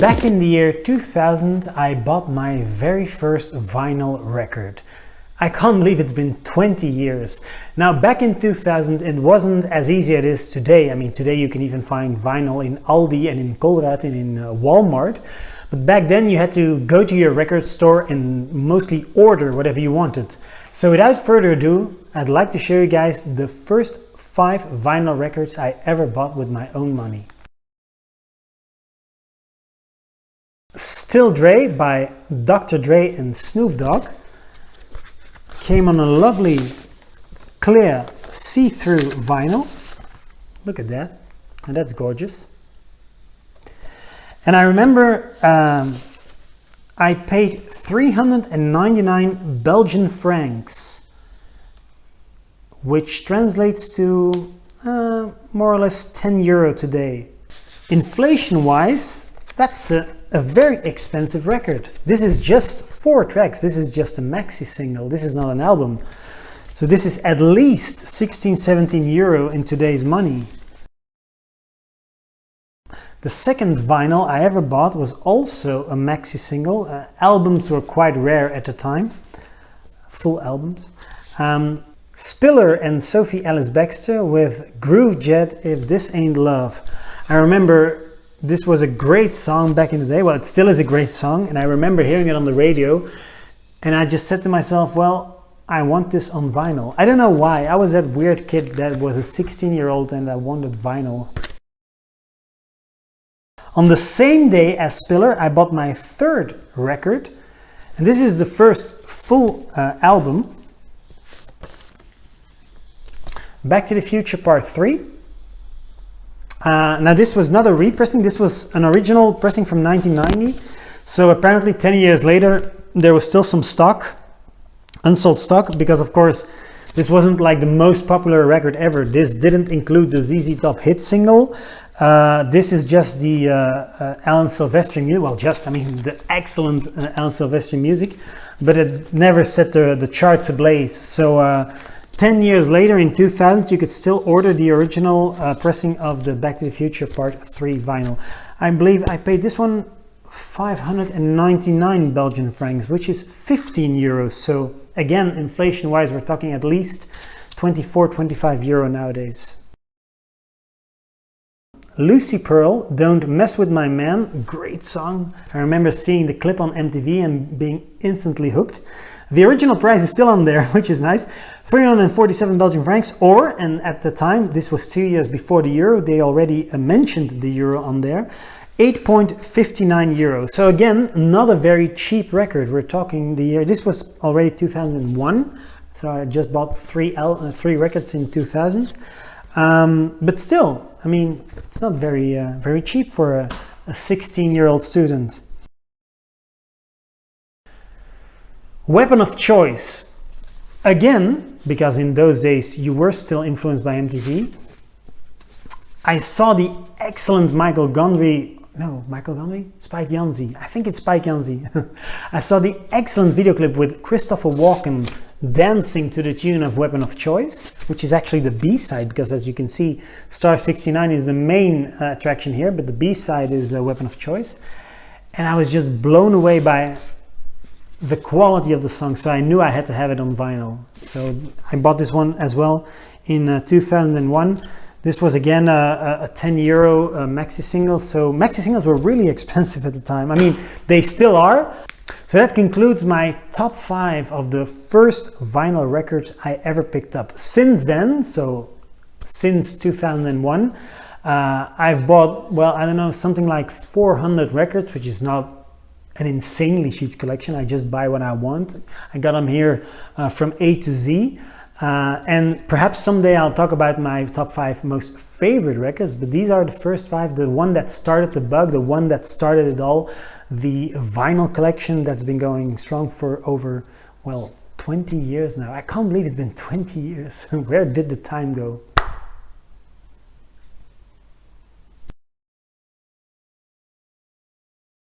Back in the year 2000, I bought my very first vinyl record. I can't believe it's been 20 years. Now, back in 2000, it wasn't as easy as it is today. I mean, today you can even find vinyl in Aldi and in Colruyt and in Walmart. But back then you had to go to your record store and mostly order whatever you wanted. So without further ado, I'd like to show you guys the first 5 vinyl records I ever bought with my own money. Still Dre by Dr. Dre and Snoop Dogg came on a lovely clear see-through vinyl. Look at that, and that's gorgeous. And I remember I paid 399 Belgian francs, which translates to more or less 10 euro today. Inflation-wise, that's a very expensive record. This is just 4 tracks. This is just a maxi single. This is not an album. So this is at least 16-17 euro in today's money. The second vinyl I ever bought was also a maxi single. Albums were quite rare at the time, full albums. Spiller and Sophie Ellis Bextor with Groove Jet, If This Ain't Love. I remember this was a great song back in the day. Well, it still is a great song, and I remember hearing it on the radio, and I just said to myself, well, I want this on vinyl. I don't know why. I was that weird kid that was a 16-year-old and I wanted vinyl. On the same day as Spiller, I bought my third record, and this is the first full album. Back to the Future Part 3. Now this was not a repressing, this was an original pressing from 1990. So apparently 10 years later there was still some stock, unsold stock, because of course this wasn't like the most popular record ever. This didn't include the ZZ Top hit single. This is just the Alan Silvestri music, well the excellent Alan Silvestri music, but it never set the charts ablaze. So 10 years later, in 2000, you could still order the original pressing of the Back to the Future Part 3 vinyl. I believe I paid this one 599 Belgian francs, which is 15 euros. So again, inflation-wise, we're talking at least 24-25 euro nowadays. Lucy Pearl, Don't Mess With My Man, great song. I remember seeing the clip on MTV and being instantly hooked. The original price is still on there, which is nice. 347 Belgian francs, and at the time, this was 2 years before the euro, they already mentioned the euro on there, 8.59 euro. So again, not a very cheap record. We're talking the year, this was already 2001, so I just bought 3 records in 2000. But still, I mean, it's not very cheap for a 16-year-old student. Weapon of choice. Again, because in those days you were still influenced by MTV, I saw the excellent Spike Jonze. I think it's Spike Jonze. I saw the excellent video clip with Christopher Walken dancing to the tune of Weapon of Choice, which is actually the B-side, because as you can see, Star 69 is the main attraction here, but the B-side is Weapon of Choice. And I was just blown away by the quality of the song, so I knew I had to have it on vinyl. So I bought this one as well in 2001. This was again a 10 euro maxi single. So maxi singles were really expensive at the time. I mean, they still are. So that concludes my top 5 of the first vinyl records I ever picked up. Since then, so since 2001, I've bought, well, I don't know, something like 400 records, which is not an insanely huge collection. I just buy what I want. I got them here from A to Z. And perhaps someday I'll talk about my top 5 most favorite records, but these are the first 5, the one that started the bug, the one that started it all, the vinyl collection that's been going strong for over, well, 20 years now. I can't believe it's been 20 years. Where did the time go?